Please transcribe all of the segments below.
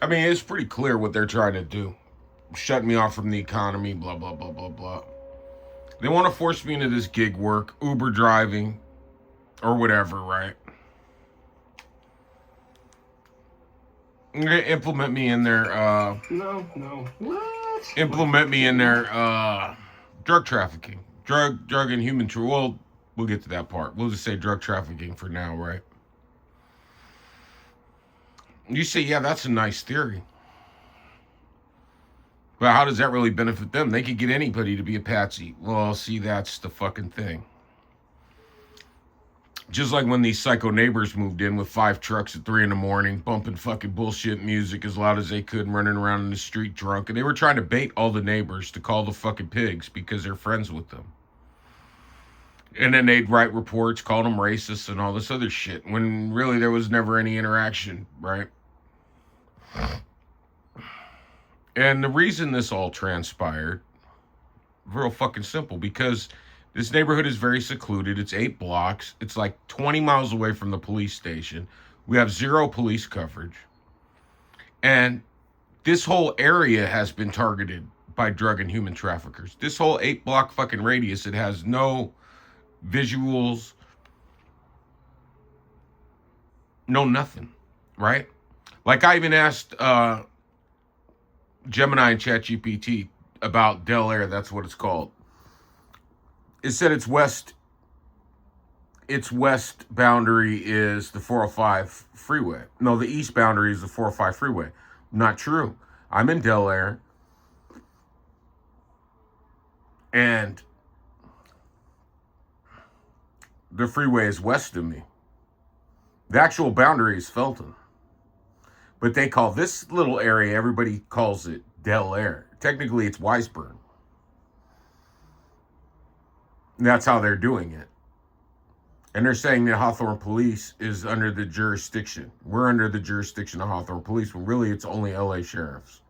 I mean, it's pretty clear what they're trying to do. Shut me off from the economy, blah, blah, blah, blah, blah. They want to force me into this gig work, Uber driving, or whatever, right? Implement me in their, No. What? implement me in their, drug trafficking. Drug and human, well, we'll get to that part. We'll just say drug trafficking for now, right? You say, yeah, that's a nice theory. But how does that really benefit them? They could get anybody to be a patsy. Well, see, that's the fucking thing. Just like when these psycho neighbors moved in with 5 trucks at 3 in the morning, bumping fucking bullshit music as loud as they could and running around in the street drunk. And they were trying to bait all the neighbors to call the fucking pigs because they're friends with them. And then they'd write reports, call them racist and all this other shit, when really there was never any interaction, right? And the reason this all transpired, real fucking simple, because this neighborhood is very secluded. It's 8 blocks. It's like 20 miles away from the police station. We have 0 police coverage. And this whole area has been targeted by drug and human traffickers. This whole 8-block fucking radius, it has no visuals, no nothing, right? Like I even asked Gemini and ChatGPT about Del Air, that's what it's called. It said its west boundary is the 405 freeway. No, the east boundary is the 405 freeway. Not true. I'm in Del Air, and the freeway is west of me. The actual boundary is Felton. But they call this little area, everybody calls it Del Air. Technically, it's Weisburn. And that's how they're doing it. And they're saying that Hawthorne Police is under the jurisdiction. We're under the jurisdiction of Hawthorne Police, when really it's only LA sheriffs.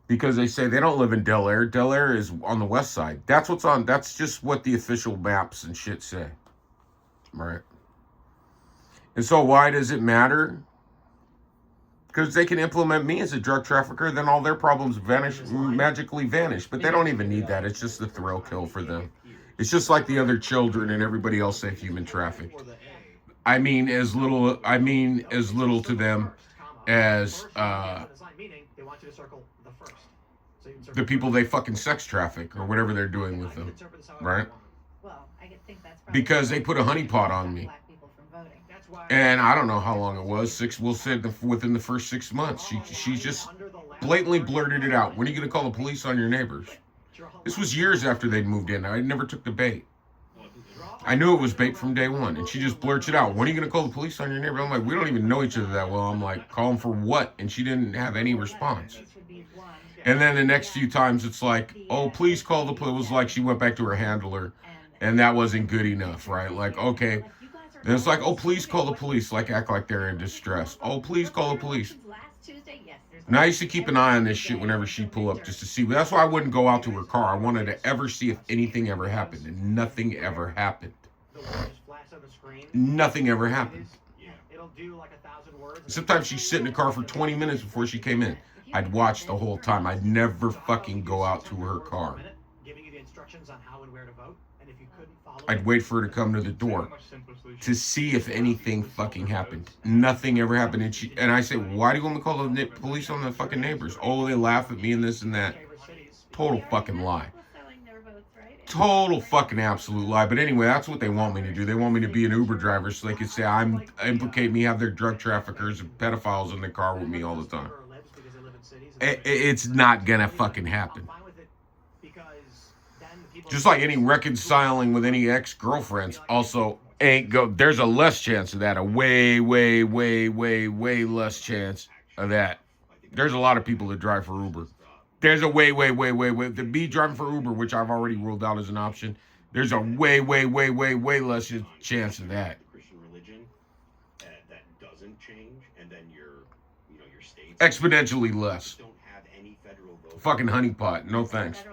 Because they say they don't live in Del Air. Del Air is on the west side. That's what's on, that's just what the official maps and shit say. Right? And so why does it matter? Because they can implement me as a drug trafficker, then all their problems magically vanish. But they don't even need that. It's just a thrill kill for them. It's just like the other children and everybody else they've human trafficked. I mean as little to them as the people they fucking sex traffic or whatever they're doing with them, right? Because they put a honeypot on me. And I don't know how long it was. We'll say within the first 6 months. She just blatantly blurted it out. When are you going to call the police on your neighbors? This was years after they'd moved in. I never took the bait. I knew it was bait from day one. And she just blurts it out. When are you going to call the police on your neighbor? I'm like, we don't even know each other that well. I'm like, call them for what? And she didn't have any response. And then the next few times it's like, oh, please call the police. It was like she went back to her handler. And that wasn't good enough, right? Like, okay. And it's like, oh, please call the police. Like, act like they're in distress. Oh, please call the police. And I used to keep an eye on this shit whenever she'd pull up just to see. But that's why I wouldn't go out to her car. I wanted to ever see if anything ever happened. And nothing ever happened. Nothing ever happened. Sometimes she'd sit in the car for 20 minutes before she came in. I'd watch the whole time. I'd never fucking go out to her car. I'd wait for her to come to the door to see if anything fucking happened. Nothing ever happened. And I say, why do you want me to call the police on the fucking neighbors? Oh, they laugh at me and this and that. Total fucking lie. Total fucking absolute lie. But anyway, that's what they want me to do. They want me to be an Uber driver so they can say implicate me, have their drug traffickers and pedophiles in the car with me all the time. It's not gonna fucking happen. Just like any reconciling with any ex-girlfriends also ain't go. There's a less chance of that. A way less chance of that. There's a lot of people that drive for Uber. There's a way. To be driving for Uber, which I've already ruled out as an option, there's a way less chance of that. Exponentially less. Fucking honeypot. No thanks.